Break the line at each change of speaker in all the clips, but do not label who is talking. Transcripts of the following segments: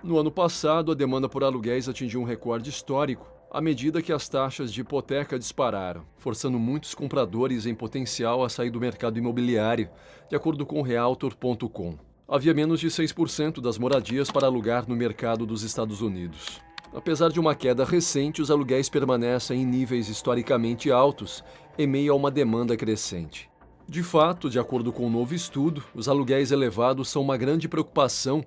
No ano passado, a demanda por aluguéis atingiu um recorde histórico à medida que as taxas de hipoteca dispararam, forçando muitos compradores em potencial a sair do mercado imobiliário, de acordo com o Realtor.com. Havia menos de 6% das moradias para alugar no mercado dos Estados Unidos. Apesar de uma queda recente, os aluguéis permanecem em níveis historicamente altos, em meio a uma demanda crescente. De fato, de acordo com um novo estudo, os aluguéis elevados são uma grande preocupação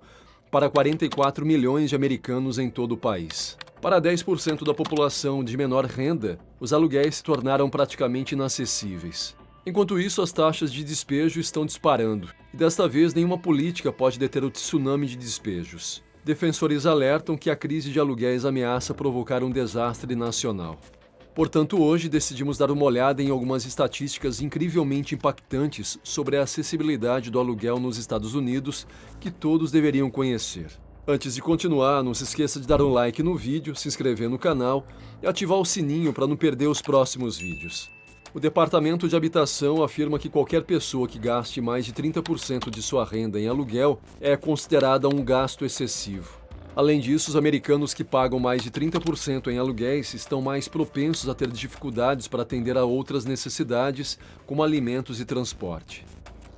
para 44 milhões de americanos em todo o país. Para 10% da população de menor renda, os aluguéis se tornaram praticamente inacessíveis. Enquanto isso, as taxas de despejo estão disparando, e desta vez nenhuma política pode deter o tsunami de despejos. Defensores alertam que a crise de aluguéis ameaça provocar um desastre nacional. Portanto, hoje decidimos dar uma olhada em algumas estatísticas incrivelmente impactantes sobre a acessibilidade do aluguel nos Estados Unidos que todos deveriam conhecer. Antes de continuar, não se esqueça de dar um like no vídeo, se inscrever no canal e ativar o sininho para não perder os próximos vídeos. O Departamento de Habitação afirma que qualquer pessoa que gaste mais de 30% de sua renda em aluguel é considerada um gasto excessivo. Além disso, os americanos que pagam mais de 30% em aluguéis estão mais propensos a ter dificuldades para atender a outras necessidades, como alimentos e transporte.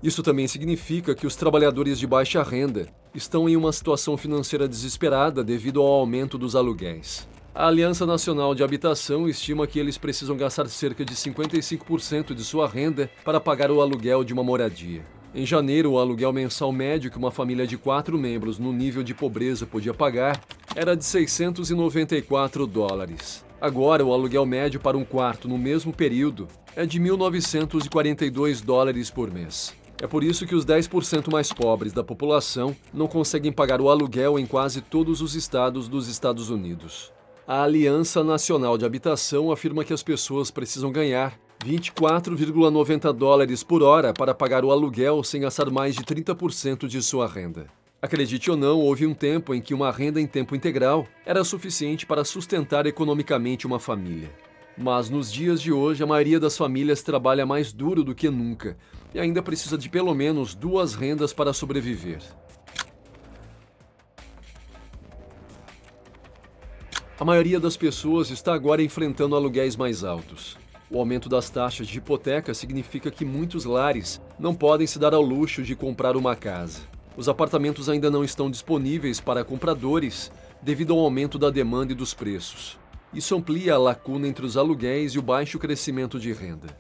Isso também significa que os trabalhadores de baixa renda estão em uma situação financeira desesperada devido ao aumento dos aluguéis. A Aliança Nacional de Habitação estima que eles precisam gastar cerca de 55% de sua renda para pagar o aluguel de uma moradia. Em janeiro, o aluguel mensal médio que uma família de 4 membros no nível de pobreza podia pagar era de $694. Agora, o aluguel médio para um quarto no mesmo período é de $1.942 por mês. É por isso que os 10% mais pobres da população não conseguem pagar o aluguel em quase todos os estados dos Estados Unidos. A Aliança Nacional de Habitação afirma que as pessoas precisam ganhar $24,90 por hora para pagar o aluguel sem gastar mais de 30% de sua renda. Acredite ou não, houve um tempo em que uma renda em tempo integral era suficiente para sustentar economicamente uma família. Mas nos dias de hoje, a maioria das famílias trabalha mais duro do que nunca e ainda precisa de pelo menos 2 rendas para sobreviver. A maioria das pessoas está agora enfrentando aluguéis mais altos. O aumento das taxas de hipoteca significa que muitos lares não podem se dar ao luxo de comprar uma casa. Os apartamentos ainda não estão disponíveis para compradores devido ao aumento da demanda e dos preços. Isso amplia a lacuna entre os aluguéis e o baixo crescimento de renda.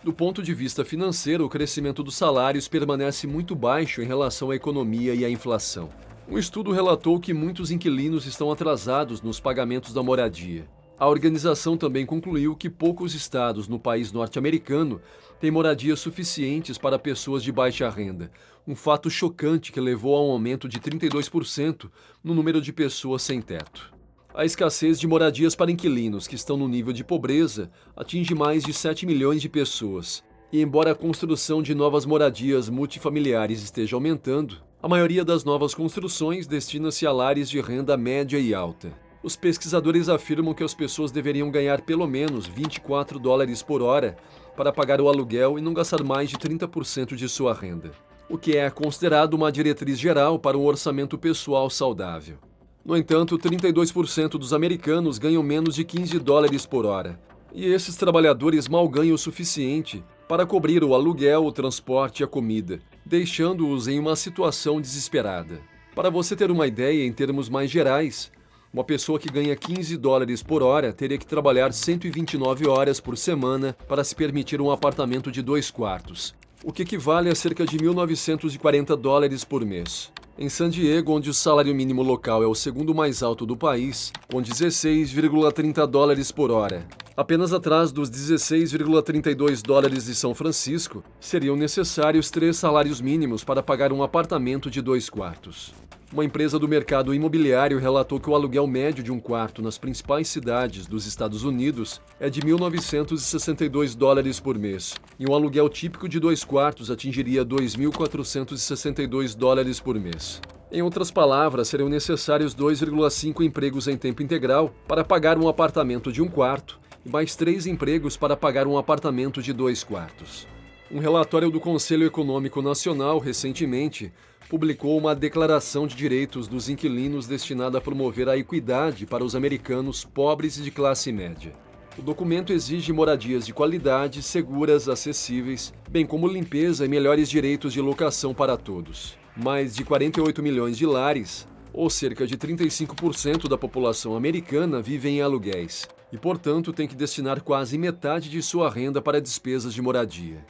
Do ponto de vista financeiro, o crescimento dos salários permanece muito baixo em relação à economia e à inflação. Um estudo relatou que muitos inquilinos estão atrasados nos pagamentos da moradia. A organização também concluiu que poucos estados no país norte-americano têm moradias suficientes para pessoas de baixa renda, um fato chocante que levou a um aumento de 32% no número de pessoas sem teto. A escassez de moradias para inquilinos que estão no nível de pobreza atinge mais de 7 milhões de pessoas, e embora a construção de novas moradias multifamiliares esteja aumentando, a maioria das novas construções destina-se a lares de renda média e alta. Os pesquisadores afirmam que as pessoas deveriam ganhar pelo menos $24 por hora para pagar o aluguel e não gastar mais de 30% de sua renda, o que é considerado uma diretriz geral para um orçamento pessoal saudável. No entanto, 32% dos americanos ganham menos de $15 por hora, e esses trabalhadores mal ganham o suficiente para cobrir o aluguel, o transporte e a comida, deixando-os em uma situação desesperada. Para você ter uma ideia em termos mais gerais, uma pessoa que ganha $15 por hora teria que trabalhar 129 horas por semana para se permitir um apartamento de 2 quartos, o que equivale a cerca de $1.940 por mês. Em San Diego, onde o salário mínimo local é o segundo mais alto do país, com $16,30 por hora, apenas atrás dos $16,32 de São Francisco, seriam necessários 3 salários mínimos para pagar um apartamento de 2 quartos. Uma empresa do mercado imobiliário relatou que o aluguel médio de um quarto nas principais cidades dos Estados Unidos é de $1.962 por mês, e um aluguel típico de 2 quartos atingiria $2.462 por mês. Em outras palavras, seriam necessários 2,5 empregos em tempo integral para pagar um apartamento de 1 quarto e mais 3 empregos para pagar um apartamento de 2 quartos. Um relatório do Conselho Econômico Nacional, recentemente, publicou uma Declaração de Direitos dos Inquilinos destinada a promover a equidade para os americanos pobres e de classe média. O documento exige moradias de qualidade, seguras, acessíveis, bem como limpeza e melhores direitos de locação para todos. Mais de 48 milhões de lares, ou cerca de 35% da população americana, vivem em aluguéis e, portanto, tem que destinar quase metade de sua renda para despesas de moradia.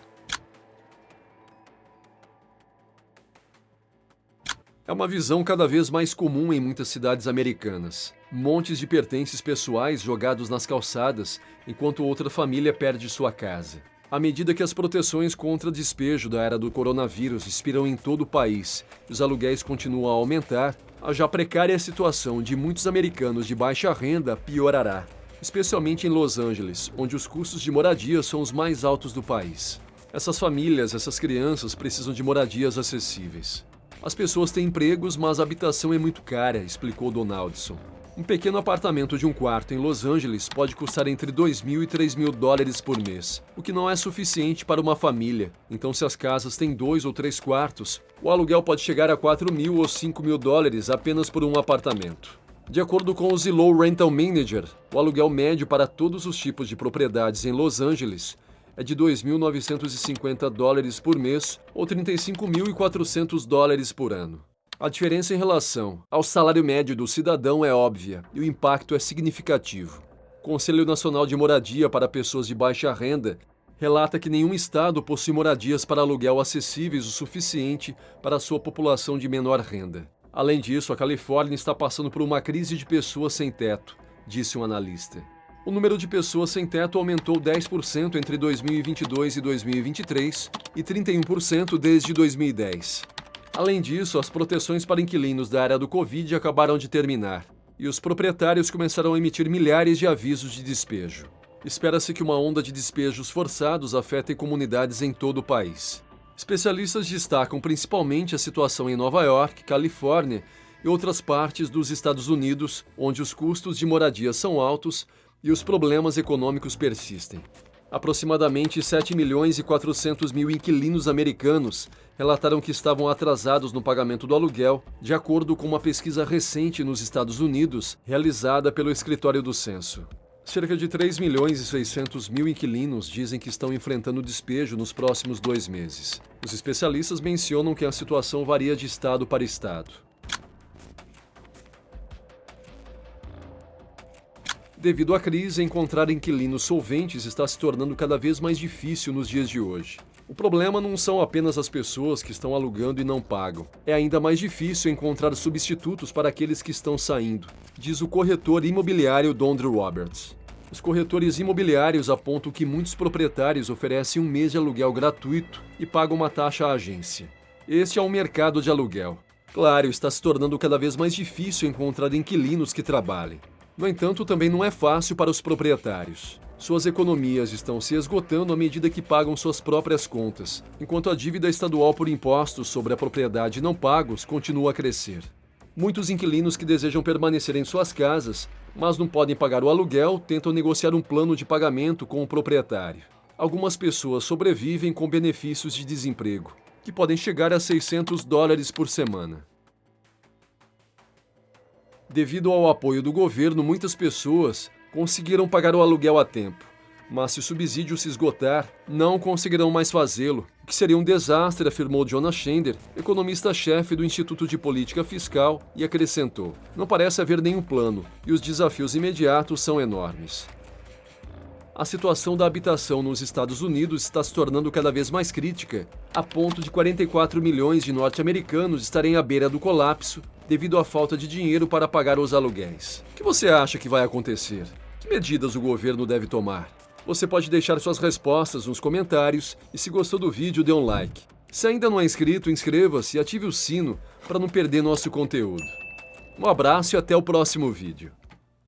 É uma visão cada vez mais comum em muitas cidades americanas. Montes de pertences pessoais jogados nas calçadas, enquanto outra família perde sua casa. À medida que as proteções contra despejo da era do coronavírus expiram em todo o país e os aluguéis continuam a aumentar, a já precária situação de muitos americanos de baixa renda piorará, especialmente em Los Angeles, onde os custos de moradia são os mais altos do país. Essas famílias, essas crianças precisam de moradias acessíveis. As pessoas têm empregos, mas a habitação é muito cara, explicou Donaldson. Um pequeno apartamento de um quarto em Los Angeles pode custar entre $2.000 e $3.000 por mês, o que não é suficiente para uma família. Então, se as casas têm 2 ou 3 quartos, o aluguel pode chegar a $4.000 ou $5.000 apenas por um apartamento. De acordo com o Zillow Rental Manager, o aluguel médio para todos os tipos de propriedades em Los Angeles é de $2.950 por mês ou $35.400 por ano. A diferença em relação ao salário médio do cidadão é óbvia e o impacto é significativo. O Conselho Nacional de Moradia para Pessoas de Baixa Renda relata que nenhum estado possui moradias para aluguel acessíveis o suficiente para a sua população de menor renda. Além disso, a Califórnia está passando por uma crise de pessoas sem teto, disse um analista. O número de pessoas sem teto aumentou 10% entre 2022 e 2023 e 31% desde 2010. Além disso, as proteções para inquilinos da era do Covid acabaram de terminar e os proprietários começaram a emitir milhares de avisos de despejo. Espera-se que uma onda de despejos forçados afete comunidades em todo o país. Especialistas destacam principalmente a situação em Nova York, Califórnia e outras partes dos Estados Unidos, onde os custos de moradia são altos e os problemas econômicos persistem. Aproximadamente 7.400.000 inquilinos americanos relataram que estavam atrasados no pagamento do aluguel, de acordo com uma pesquisa recente nos Estados Unidos, realizada pelo Escritório do Censo. Cerca de 3.600.000 inquilinos dizem que estão enfrentando despejo nos próximos 2 meses. Os especialistas mencionam que a situação varia de estado para estado. Devido à crise, encontrar inquilinos solventes está se tornando cada vez mais difícil nos dias de hoje. O problema não são apenas as pessoas que estão alugando e não pagam. É ainda mais difícil encontrar substitutos para aqueles que estão saindo, diz o corretor imobiliário Dondre Roberts. Os corretores imobiliários apontam que muitos proprietários oferecem 1 mês de aluguel gratuito e pagam uma taxa à agência. Este é um mercado de aluguel. Claro, está se tornando cada vez mais difícil encontrar inquilinos que trabalhem. No entanto, também não é fácil para os proprietários. Suas economias estão se esgotando à medida que pagam suas próprias contas, enquanto a dívida estadual por impostos sobre a propriedade não pagos continua a crescer. Muitos inquilinos que desejam permanecer em suas casas, mas não podem pagar o aluguel, tentam negociar um plano de pagamento com o proprietário. Algumas pessoas sobrevivem com benefícios de desemprego, que podem chegar a $600 por semana. Devido ao apoio do governo, muitas pessoas conseguiram pagar o aluguel a tempo, mas se o subsídio se esgotar, não conseguirão mais fazê-lo, o que seria um desastre, afirmou Jonas Schender, economista-chefe do Instituto de Política Fiscal, e acrescentou: não parece haver nenhum plano, e os desafios imediatos são enormes. A situação da habitação nos Estados Unidos está se tornando cada vez mais crítica, a ponto de 44 milhões de norte-americanos estarem à beira do colapso devido à falta de dinheiro para pagar os aluguéis. O que você acha que vai acontecer? Que medidas o governo deve tomar? Você pode deixar suas respostas nos comentários e, se gostou do vídeo, dê um like. Se ainda não é inscrito, inscreva-se e ative o sino para não perder nosso conteúdo. Um abraço e até o próximo vídeo.